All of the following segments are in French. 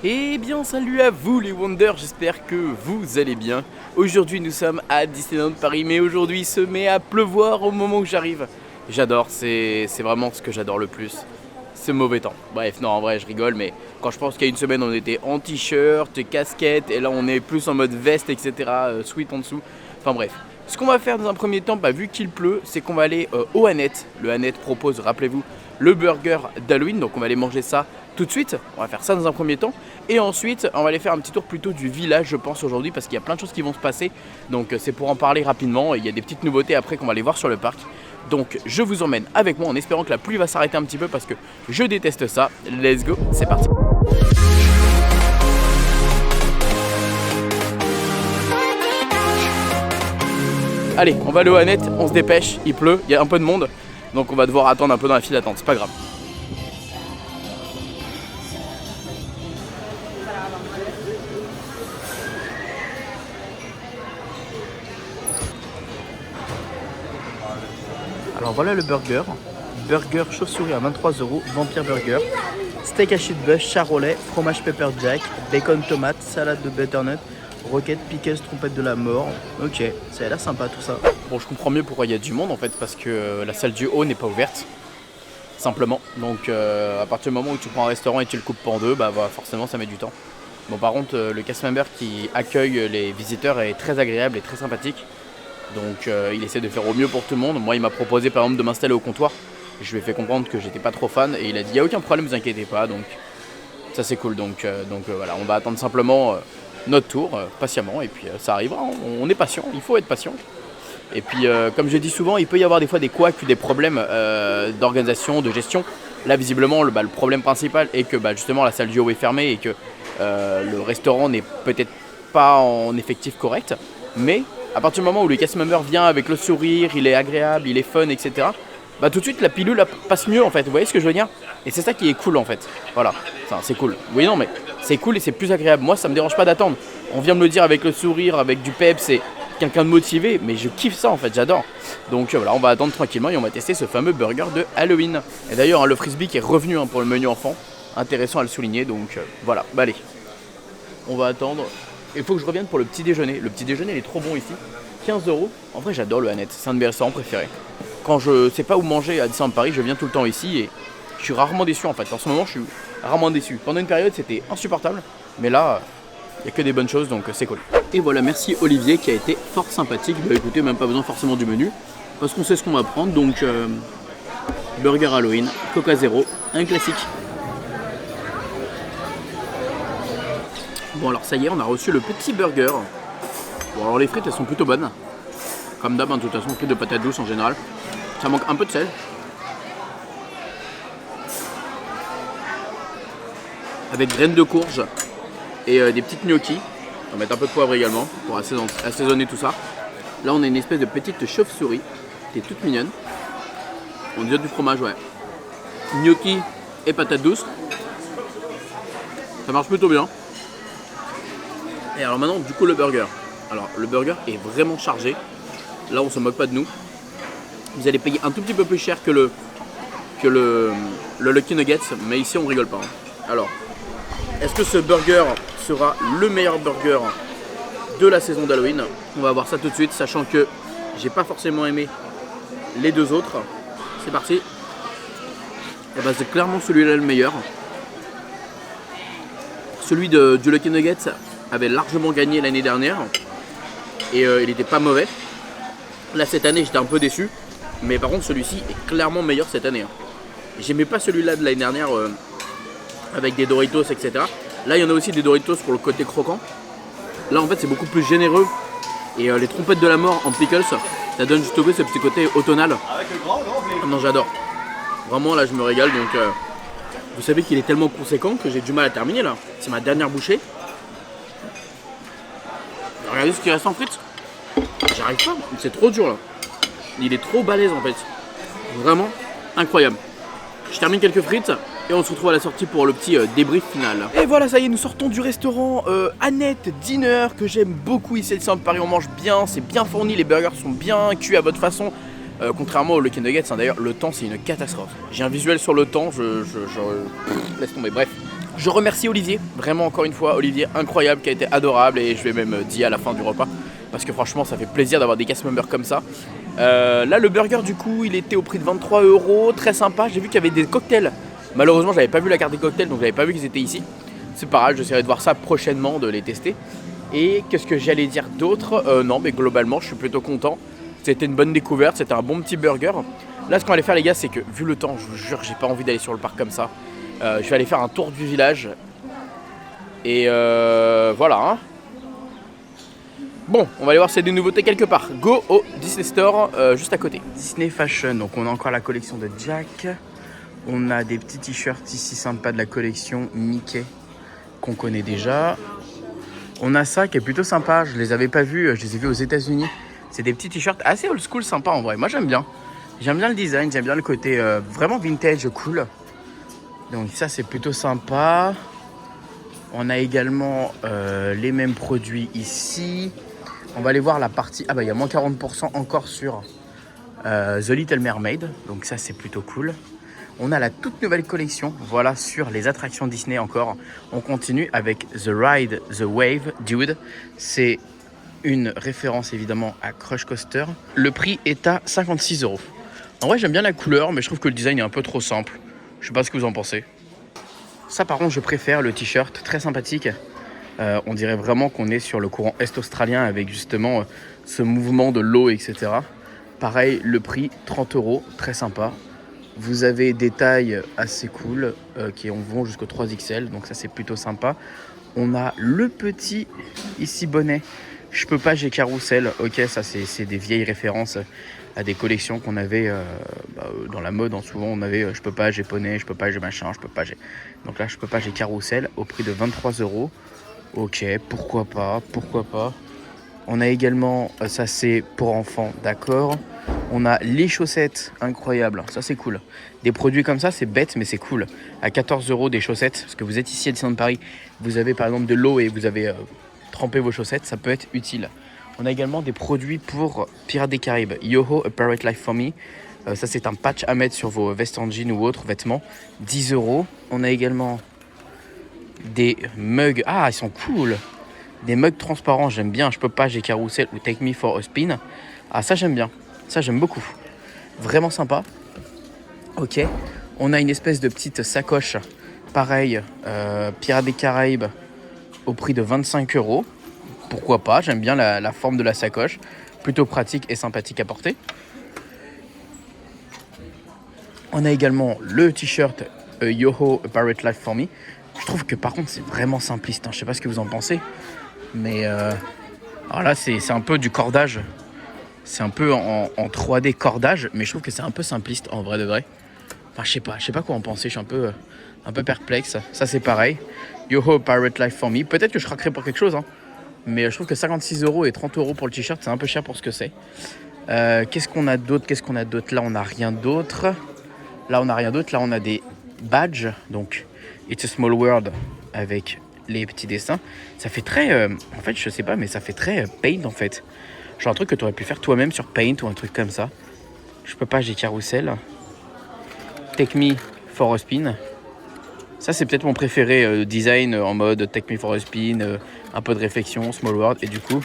Eh bien salut à vous les Wonders, j'espère que vous allez bien. Aujourd'hui nous sommes à Disneyland Paris, mais aujourd'hui il se met à pleuvoir au moment où j'arrive. J'adore, c'est vraiment ce que j'adore le plus, ce mauvais temps. Bref, non en vrai je rigole, mais quand je pense qu'il y a une semaine on était en t-shirt, casquette, et là on est plus en mode veste, etc. Sweat en dessous, enfin bref. Ce qu'on va faire dans un premier temps, vu qu'il pleut, c'est qu'on va aller au Annette. Le Annette propose, rappelez-vous, le burger d'Halloween, donc on va aller manger ça tout de suite. On va faire ça dans un premier temps. Et ensuite, on va aller faire un petit tour plutôt du village, je pense, aujourd'hui, parce qu'il y a plein de choses qui vont se passer. Donc c'est pour en parler rapidement. Il y a des petites nouveautés après qu'on va aller voir sur le parc. Donc je vous emmène avec moi en espérant que la pluie va s'arrêter un petit peu parce que je déteste ça. Let's go, c'est parti. Allez, on va aller au Annette, on se dépêche, il pleut, il y a un peu de monde. Donc on va devoir attendre un peu dans la file d'attente, c'est pas grave. Alors voilà le burger. Burger chauve-souris à 23€, Vampire Burger. Steak haché de bœuf, charolais, fromage pepper jack, bacon tomate, salade de butternut, roquette, pickles, trompette de la mort. Ok, ça a l'air sympa tout ça. Bon, je comprends mieux pourquoi il y a du monde en fait, parce que la salle du haut n'est pas ouverte. Simplement. Donc à partir du moment où tu prends un restaurant et tu le coupes en deux, forcément ça met du temps. Bon par contre le cast member qui accueille les visiteurs est très agréable et très sympathique. Donc il essaie de faire au mieux pour tout le monde. Moi il m'a proposé par exemple de m'installer au comptoir. Je lui ai fait comprendre que j'étais pas trop fan et il a dit il n'y a aucun problème, vous inquiétez pas. Donc ça c'est cool. Donc voilà, on va attendre simplement notre tour patiemment et puis ça arrivera. On est patient, il faut être patient. Et puis comme je dis souvent, il peut y avoir des fois des couacs, des problèmes d'organisation, de gestion. Là visiblement le problème principal est que justement la salle du haut est fermée et que le restaurant n'est peut-être pas en effectif correct. Mais à partir du moment où le cast member vient avec le sourire, il est agréable, il est fun, etc. Tout de suite la pilule passe mieux en fait, vous voyez ce que je veux dire? Et c'est ça qui est cool en fait, voilà, c'est cool. Oui non mais c'est cool et c'est plus agréable, moi ça me dérange pas d'attendre. On vient me le dire avec le sourire, avec du peps et quelqu'un de motivé, mais je kiffe ça en fait, j'adore. Donc voilà, on va attendre tranquillement et on va tester ce fameux burger de Halloween. Et d'ailleurs le frisbee qui est revenu pour le menu enfant, intéressant à le souligner, donc voilà, allez. On va attendre. Il faut que je revienne pour le petit déjeuner. Le petit déjeuner il est trop bon ici. 15€. En vrai j'adore le Annette, c'est un de mes restaurants préférés. Quand je sais pas où manger à Disneyland Paris, je viens tout le temps ici et je suis rarement déçu en fait. En ce moment je suis rarement déçu. Pendant une période c'était insupportable, mais là il n'y a que des bonnes choses donc c'est cool. Et voilà, merci Olivier qui a été fort sympathique. Écoutez, même pas besoin forcément du menu parce qu'on sait ce qu'on va prendre. Donc burger Halloween, Coca Zéro, un classique. Bon alors ça y est, on a reçu le petit burger. Bon alors les frites elles sont plutôt bonnes. Comme d'hab, de toute façon, frites de patates douces en général. Ça manque un peu de sel. Avec graines de courge et des petites gnocchis. On va mettre un peu de poivre également pour assaisonner tout ça. Là on a une espèce de petite chauve-souris qui est toute mignonne. On dirait du fromage, ouais. Gnocchi et patates douces. Ça marche plutôt bien. Et alors maintenant du coup le burger. Alors le burger est vraiment chargé. Là on se moque pas de nous. Vous allez payer un tout petit peu plus cher que le Lucky Nuggets, mais ici on rigole pas. Alors, est-ce que ce burger sera le meilleur burger de la saison d'Halloween? On va voir ça tout de suite, sachant que j'ai pas forcément aimé les deux autres. C'est parti. Et c'est clairement celui-là le meilleur. Celui du Lucky Nuggets avait largement gagné l'année dernière et il n'était pas mauvais. Là cette année j'étais un peu déçu, mais par contre celui-ci est clairement meilleur cette année. J'aimais pas celui-là de l'année dernière avec des Doritos, etc. Là il y en a aussi des Doritos pour le côté croquant. Là en fait c'est beaucoup plus généreux et les trompettes de la mort en pickles, ça donne juste ce petit côté automnal. Ah non j'adore. Vraiment là je me régale donc vous savez qu'il est tellement conséquent que j'ai du mal à terminer là. C'est ma dernière bouchée. Regardez ce qui reste en frites. J'arrive pas, c'est trop dur là. Il est trop balèze en fait. Vraiment incroyable. Je termine quelques frites et on se retrouve à la sortie pour le petit débrief final. Et voilà, ça y est, nous sortons du restaurant Annette Dinner que j'aime beaucoup ici à Disneyland Paris. On mange bien, c'est bien fourni, les burgers sont bien cuits à votre façon. Contrairement au Lucky Nuggets, d'ailleurs, le temps c'est une catastrophe. J'ai un visuel sur le temps, laisse tomber. Bref, Je remercie Olivier, vraiment encore une fois, Olivier incroyable, qui a été adorable, et je vais même dire à la fin du repas, parce que franchement ça fait plaisir d'avoir des cast members comme ça. Là le burger du coup il était au prix de 23 €, très sympa. J'ai vu qu'il y avait des cocktails, malheureusement j'avais pas vu la carte des cocktails, donc j'avais pas vu qu'ils étaient ici. C'est pas grave, j'essaierai de voir ça prochainement, de les tester. Et qu'est-ce que j'allais dire d'autre? Non mais globalement je suis plutôt content. C'était une bonne découverte, c'était un bon petit burger. Là ce qu'on va aller faire les gars, c'est que vu le temps, je vous jure j'ai pas envie d'aller sur le parc comme ça. Je vais aller faire un tour du village. Et voilà hein. Bon, on va aller voir s'il y a des nouveautés quelque part. Go au Disney Store juste à côté. Disney Fashion, donc on a encore la collection de Jack. On a des petits t-shirts ici sympas de la collection Mickey qu'on connaît déjà. On a ça qui est plutôt sympa, je les avais pas vus, je les ai vus aux États-Unis. C'est des petits t-shirts assez old school sympas en vrai, moi j'aime bien. J'aime bien le design, j'aime bien le côté vraiment vintage cool. Donc ça c'est plutôt sympa. On a également les mêmes produits ici. On va aller voir la partie... Ah bah il y a moins 40% encore sur The Little Mermaid. Donc ça c'est plutôt cool. On a la toute nouvelle collection, voilà, sur les attractions Disney encore. On continue avec The Ride, The Wave, Dude. C'est une référence évidemment à Crush Coaster. Le prix est à 56 €. En vrai j'aime bien la couleur, mais je trouve que le design est un peu trop simple. Je sais pas ce que vous en pensez. Ça par contre je préfère le t-shirt, très sympathique. On dirait vraiment qu'on est sur le courant est australien avec justement ce mouvement de l'eau, etc. Pareil, le prix 30 €, très sympa. Vous avez des tailles assez cool qui vont jusqu'au 3XL, donc ça c'est plutôt sympa. On a le petit ici bonnet. Je peux pas, j'ai carrousel. Ok, ça c'est des vieilles références à des collections qu'on avait dans la mode. Souvent on avait je peux pas, j'ai poney, je peux pas, j'ai machin, je peux pas, j'ai. Donc là je peux pas, j'ai carrousel au prix de 23 €. Ok, pourquoi pas, pourquoi pas. On a également, ça c'est pour enfants, d'accord. On a les chaussettes, incroyables, ça c'est cool. Des produits comme ça, c'est bête mais c'est cool. À 14 € des chaussettes, parce que vous êtes ici à Disneyland Paris, vous avez par exemple de l'eau et vous avez trempé vos chaussettes, ça peut être utile. On a également des produits pour Pirates des Caraïbes. Yoho, A Pirate Life for Me. Ça c'est un patch à mettre sur vos vestes en jean ou autres vêtements, 10 €. On a également des mugs, ah ils sont cool. Des mugs transparents, j'aime bien, je peux pas, j'ai carrousel ou Take Me for a Spin. Ah ça j'aime bien, ça j'aime beaucoup. Vraiment sympa. Ok, on a une espèce de petite sacoche, pareil, Pirates des Caraïbes, au prix de 25 €. Pourquoi pas, j'aime bien la forme de la sacoche, plutôt pratique et sympathique à porter. On a également le t-shirt Yoho, A Pirate Life for Me. Je trouve que par contre c'est vraiment simpliste, hein. Je sais pas ce que vous en pensez. Mais alors là c'est un peu du cordage. C'est un peu en 3D cordage, mais je trouve que c'est un peu simpliste en vrai de vrai. Enfin je sais pas quoi en penser, je suis un peu perplexe. Ça c'est pareil. Yoho Pirate Life for Me. Peut-être que je craquerai pour quelque chose, hein. Mais je trouve que 56 € et 30 € pour le t-shirt, c'est un peu cher pour ce que c'est. Qu'est-ce qu'on a d'autre? Là on n'a rien d'autre. Là on a des badges. Donc It's a Small World avec les petits dessins. Ça fait très... en fait, je sais pas, mais ça fait très Paint en fait. Genre un truc que tu aurais pu faire toi-même sur Paint ou un truc comme ça. Je peux pas, j'ai carrousel. Take Me for a Spin. Ça, c'est peut-être mon préféré design en mode Take Me for a Spin, un peu de réflexion, Small World. Et du coup,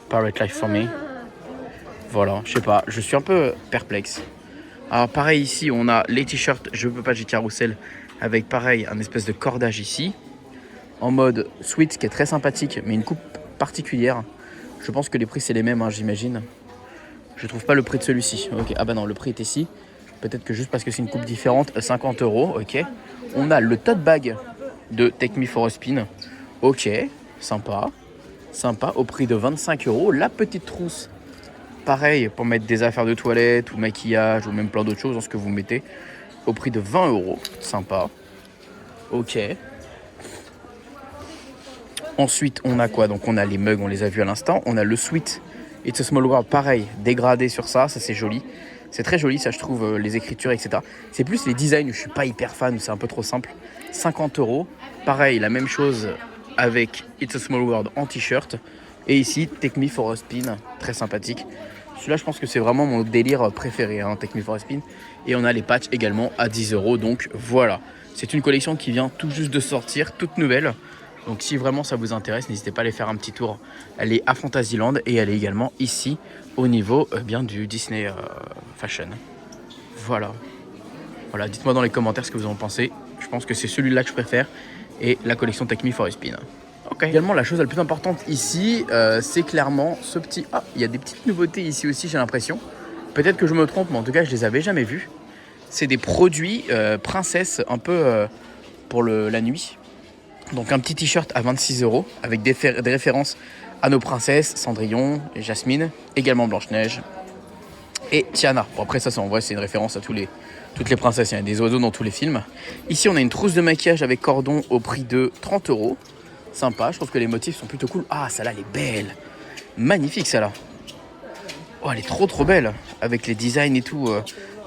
Pirate Life for Me. Voilà, je sais pas, je suis un peu perplexe. Alors pareil ici, on a les t-shirts Je peux pas, j'ai carrousel. Avec pareil, un espèce de cordage ici. En mode sweat qui est très sympathique, mais une coupe particulière. Je pense que les prix c'est les mêmes, hein, j'imagine. Je trouve pas le prix de celui-ci. Ok, ah bah non, le prix est ici. Peut-être que juste parce que c'est une coupe différente, 50 €. Ok. On a le tote bag de Take Me for a Spin. Ok, sympa. Sympa, au prix de 25 €. La petite trousse, pareil, pour mettre des affaires de toilette ou maquillage ou même plein d'autres choses, dans ce que vous mettez. Au prix de 20 €. Sympa. Ok. Ensuite, on a quoi? Donc, on a les mugs, on les a vus à l'instant. On a le sweat It's a Small World, pareil, dégradé sur ça. Ça, c'est joli. C'est très joli, ça, je trouve, les écritures, etc. C'est plus les designs où je suis pas hyper fan, c'est un peu trop simple. 50 €. Pareil, la même chose avec It's a Small World en t-shirt. Et ici, Take Me for a Spin, très sympathique. Celui-là, je pense que c'est vraiment mon délire préféré, hein, Take Me for a Spin. Et on a les patchs également à 10 €. Donc, voilà. C'est une collection qui vient tout juste de sortir, toute nouvelle. Donc si vraiment ça vous intéresse, n'hésitez pas à aller faire un petit tour. Elle est à Fantasyland et elle est également ici au niveau bien du Disney Fashion. Voilà. Voilà, dites-moi dans les commentaires ce que vous en pensez. Je pense que c'est celui-là que je préfère et la collection Take Me for a Spin. Ok. Également, la chose la plus importante ici, c'est clairement ce petit... Ah, il y a des petites nouveautés ici aussi, j'ai l'impression. Peut-être que je me trompe, mais en tout cas, je les avais jamais vus. C'est des produits princesse un peu pour la nuit. Donc un petit t-shirt à 26 € avec des références à nos princesses, Cendrillon, Jasmine, également Blanche-Neige et Tiana. Bon, après ça, en vrai, c'est une référence à toutes les princesses. Il y a des oiseaux dans tous les films. Ici, on a une trousse de maquillage avec cordon au prix de 30 €. Sympa, je trouve que les motifs sont plutôt cool. Ah, celle-là, elle est belle. Magnifique, celle-là. Oh, elle est trop belle. Avec les designs et tout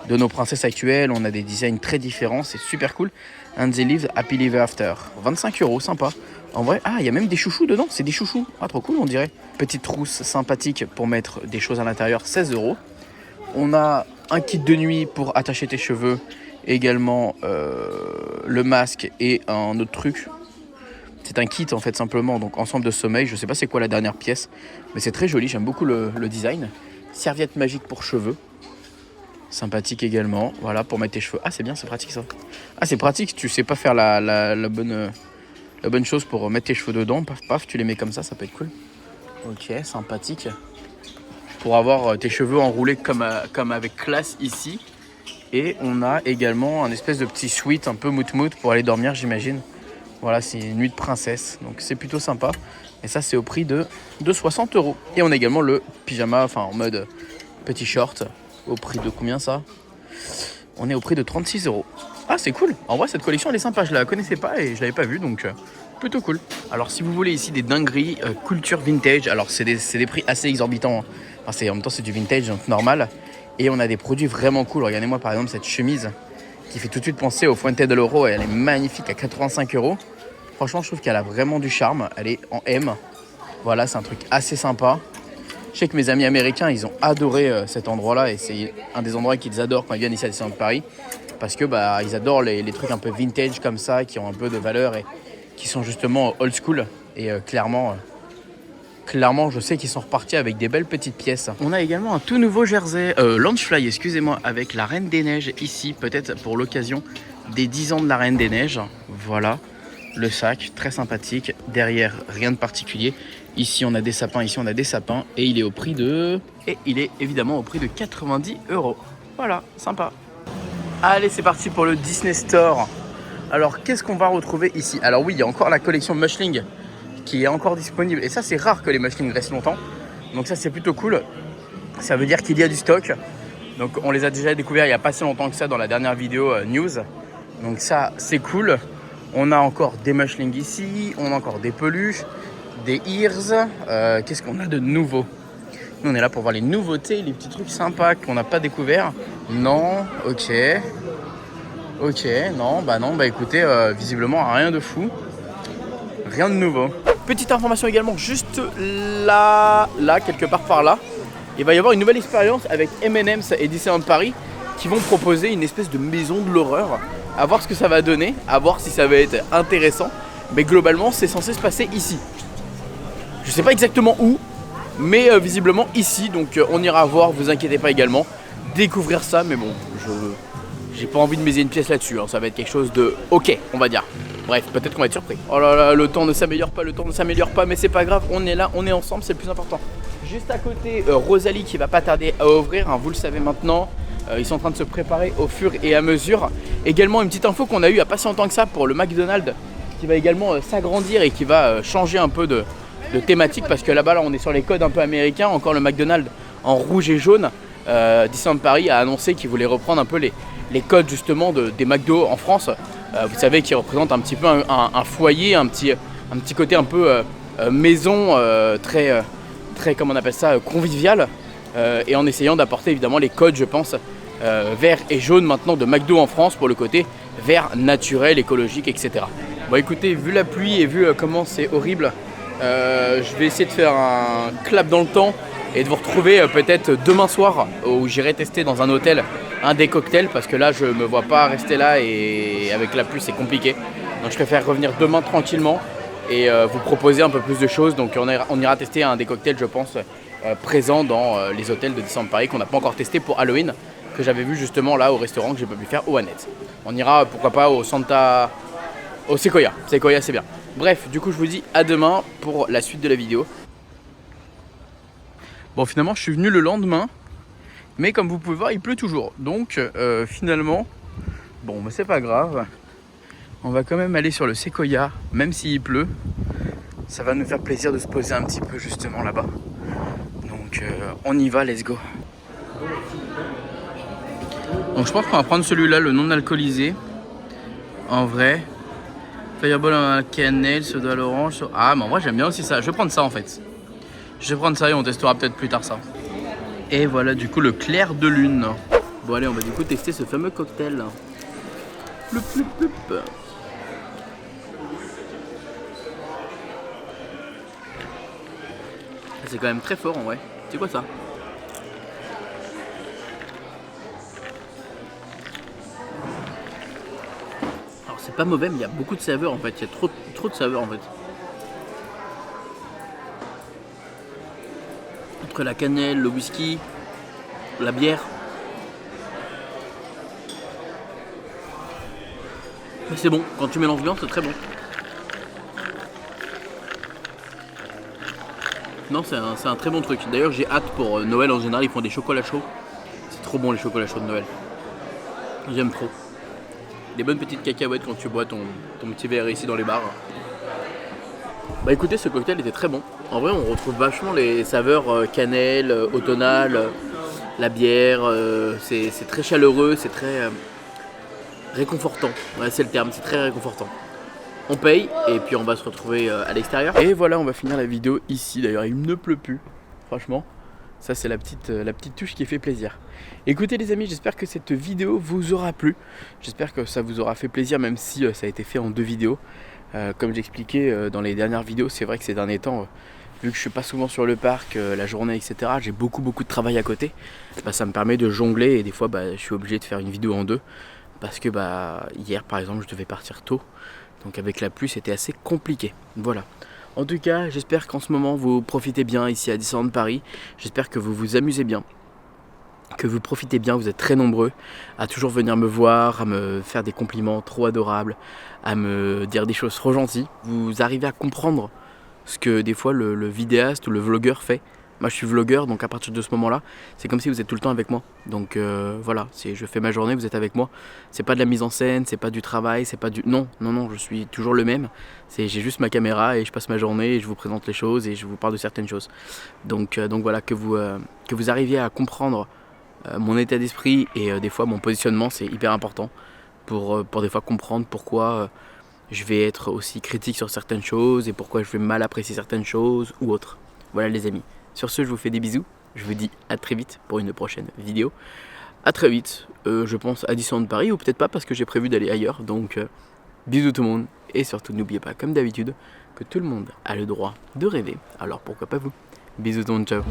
de nos princesses actuelles. On a des designs très différents. C'est super cool. And they live happily ever after. 25 €, sympa. En vrai, ah, il y a même des chouchous dedans. C'est des chouchous. Ah, trop cool, on dirait. Petite trousse sympathique pour mettre des choses à l'intérieur. 16 €. On a un kit de nuit pour attacher tes cheveux. Également le masque et un autre truc. C'est un kit en fait simplement, donc ensemble de sommeil. Je sais pas c'est quoi la dernière pièce, mais c'est très joli, j'aime beaucoup le design. Serviette magique pour cheveux. Sympathique également, voilà, pour mettre tes cheveux. Ah, c'est bien, c'est pratique ça. Ah, c'est pratique si tu sais pas faire la bonne chose pour mettre tes cheveux dedans. Paf, paf, tu les mets comme ça peut être cool. Ok, sympathique. Pour avoir tes cheveux enroulés comme avec classe ici. Et on a également un espèce de petit sweat un peu mout-mout pour aller dormir, j'imagine. Voilà, c'est une nuit de princesse, donc c'est plutôt sympa. Et ça, c'est au prix de 60 €. Et on a également le pyjama, enfin en mode petit short, au prix de combien ça? On est au prix de 36 €. Ah, c'est cool. En vrai, cette collection, elle est sympa. Je la connaissais pas et je l'avais pas vue, donc plutôt cool. Alors, si vous voulez ici des dingueries, culture vintage, alors c'est des prix assez exorbitants. Enfin, en même temps, c'est du vintage, donc normal. Et on a des produits vraiment cool. Regardez-moi par exemple cette chemise qui fait tout de suite penser au Fuente del Oro. Et elle est magnifique à 85 €. Franchement, je trouve qu'elle a vraiment du charme. Elle est en M. Voilà, c'est un truc assez sympa. Je sais que mes amis américains, ils ont adoré cet endroit-là. Et c'est un des endroits qu'ils adorent quand ils viennent ici à Disneyland Paris. Parce que ils adorent les trucs un peu vintage comme ça, qui ont un peu de valeur et qui sont justement old school. Et clairement, je sais qu'ils sont repartis avec des belles petites pièces. On a également un tout nouveau jersey, Launchfly, excusez-moi, avec la Reine des Neiges ici, peut-être pour l'occasion des 10 ans de la Reine des Neiges. Voilà, le sac, très sympathique. Derrière, rien de particulier. Ici, on a des sapins, ici, on a des sapins. Et il est au prix de... Et il est évidemment au prix de 90 €. Voilà, sympa. Allez, c'est parti pour le Disney Store. Alors, qu'est-ce qu'on va retrouver ici? Alors oui, il y a encore la collection Mushling qui est encore disponible. Et ça, c'est rare que les Mushling restent longtemps. Donc ça, c'est plutôt cool. Ça veut dire qu'il y a du stock. Donc on les a déjà découverts il n'y a pas si longtemps que ça dans la dernière vidéo news. Donc ça, c'est cool. On a encore des Mushling ici. On a encore des peluches, des ears. Qu'est-ce qu'on a de nouveau? Nous, on est là pour voir les nouveautés, les petits trucs sympas qu'on n'a pas découverts. Non, ok. Ok, non, écoutez, visiblement rien de fou. Rien de nouveau. Petite information également, juste là, quelque part par là, il va y avoir une nouvelle expérience avec M&M's et Disneyland Paris qui vont proposer une espèce de maison de l'horreur. À voir ce que ça va donner, à voir si ça va être intéressant. Mais globalement, c'est censé se passer ici. Je sais pas exactement où, mais visiblement ici. Donc on ira voir, vous inquiétez pas également. Découvrir ça, mais bon, j'ai pas envie de miser une pièce là-dessus. Ça va être quelque chose de ok, on va dire. Bref, peut-être qu'on va être surpris. Oh là là, le temps ne s'améliore pas, mais c'est pas grave, on est là, on est ensemble, c'est le plus important. Juste à côté, Rosalie qui va pas tarder à ouvrir, vous le savez maintenant. Ils sont en train de se préparer au fur et à mesure. Également, une petite info qu'on a eue il n'y a pas si longtemps que ça pour le McDonald's qui va également s'agrandir et qui va changer un peu de thématique parce que là-bas, on est sur les codes un peu américains. Encore le McDonald's en rouge et jaune. Disneyland Paris a annoncé qu'il voulait reprendre un peu les codes justement des McDo en France. Vous savez, qui représente un petit peu un foyer, un petit côté un peu maison, très comment on appelle ça, convivial. Et en essayant d'apporter évidemment les codes, je pense, vert et jaune maintenant de McDo en France pour le côté vert naturel, écologique, etc. Bon écoutez, vu la pluie et vu comment c'est horrible, je vais essayer de faire un clap dans le temps et de vous retrouver peut-être demain soir où j'irai tester dans un hôtel un des cocktails parce que là je me vois pas rester là et avec la pluie c'est compliqué. Donc je préfère revenir demain tranquillement et vous proposer un peu plus de choses. Donc on ira tester un des cocktails je pense présents dans les hôtels de Disneyland Paris qu'on n'a pas encore testé pour Halloween, que j'avais vu justement là au restaurant que j'ai pas pu faire au Annette. On ira pourquoi pas au Sequoia. Sequoia c'est bien. Bref, du coup je vous dis à demain pour la suite de la vidéo. Bon finalement je suis venu le lendemain, mais comme vous pouvez voir il pleut toujours. Donc finalement, bon mais c'est pas grave. On va quand même aller sur le Sequoia, même s'il pleut. Ça va nous faire plaisir de se poser un petit peu justement là-bas. Donc on y va, let's go. Donc je pense qu'on va prendre celui-là, le non alcoolisé. En vrai. Fireball à la cannelle, soda à l'orange. Ah mais en vrai j'aime bien aussi ça. Je vais prendre ça en fait. Je vais prendre ça et on testera peut-être plus tard ça. Et voilà du coup le clair de lune. Bon allez on va du coup tester ce fameux cocktail. Ploup, ploup, ploup. C'est quand même très fort en vrai. C'est quoi ça? Alors c'est pas mauvais mais il y a beaucoup de saveurs en fait. Il y a trop de saveurs en fait. Entre la cannelle, le whisky, la bière. Mais c'est bon, quand tu mélanges bien c'est très bon. Non c'est un très bon truc. D'ailleurs j'ai hâte pour Noël en général, ils font des chocolats chauds. C'est trop bon les chocolats chauds de Noël. J'aime trop. Des bonnes petites cacahuètes quand tu bois ton petit verre ici dans les bars. Bah écoutez, ce cocktail était très bon. En vrai, on retrouve vachement les saveurs cannelle, automnale, la bière. C'est très chaleureux, c'est très réconfortant. Ouais, c'est le terme, c'est très réconfortant. On paye et puis on va se retrouver à l'extérieur. Et voilà, on va finir la vidéo ici. D'ailleurs, il ne pleut plus, franchement. Ça, c'est la petite touche qui fait plaisir. Écoutez les amis, j'espère que cette vidéo vous aura plu. J'espère que ça vous aura fait plaisir, même si ça a été fait en 2 vidéos. Comme j'expliquais dans les dernières vidéos, c'est vrai que ces derniers temps, vu que je suis pas souvent sur le parc, la journée, etc., j'ai beaucoup de travail à côté. Bah, ça me permet de jongler et des fois, je suis obligé de faire une vidéo en 2. Parce que hier, par exemple, je devais partir tôt. Donc avec la pluie, c'était assez compliqué. Voilà. En tout cas, j'espère qu'en ce moment, vous profitez bien ici à Disneyland Paris. J'espère que vous vous amusez bien. Que vous profitez bien, vous êtes très nombreux à toujours venir me voir, à me faire des compliments trop adorables, à me dire des choses trop gentilles. Vous arrivez à comprendre ce que des fois le vidéaste ou le vlogueur fait. Moi je suis vlogueur, donc à partir de ce moment-là, c'est comme si vous êtes tout le temps avec moi. Donc voilà, je fais ma journée, vous êtes avec moi. C'est pas de la mise en scène, c'est pas du travail, c'est pas du... Non, je suis toujours le même. J'ai juste ma caméra et je passe ma journée et je vous présente les choses et je vous parle de certaines choses. Donc voilà, que vous arriviez à comprendre mon état d'esprit et des fois mon positionnement, c'est hyper important pour des fois comprendre pourquoi je vais être aussi critique sur certaines choses et pourquoi je vais mal apprécier certaines choses ou autres. Voilà les amis. Sur ce, je vous fais des bisous. Je vous dis à très vite pour une prochaine vidéo. À très vite, je pense à Disneyland Paris ou peut-être pas parce que j'ai prévu d'aller ailleurs. Donc bisous tout le monde et surtout n'oubliez pas comme d'habitude que tout le monde a le droit de rêver. Alors pourquoi pas vous? Bisous tout le monde, ciao.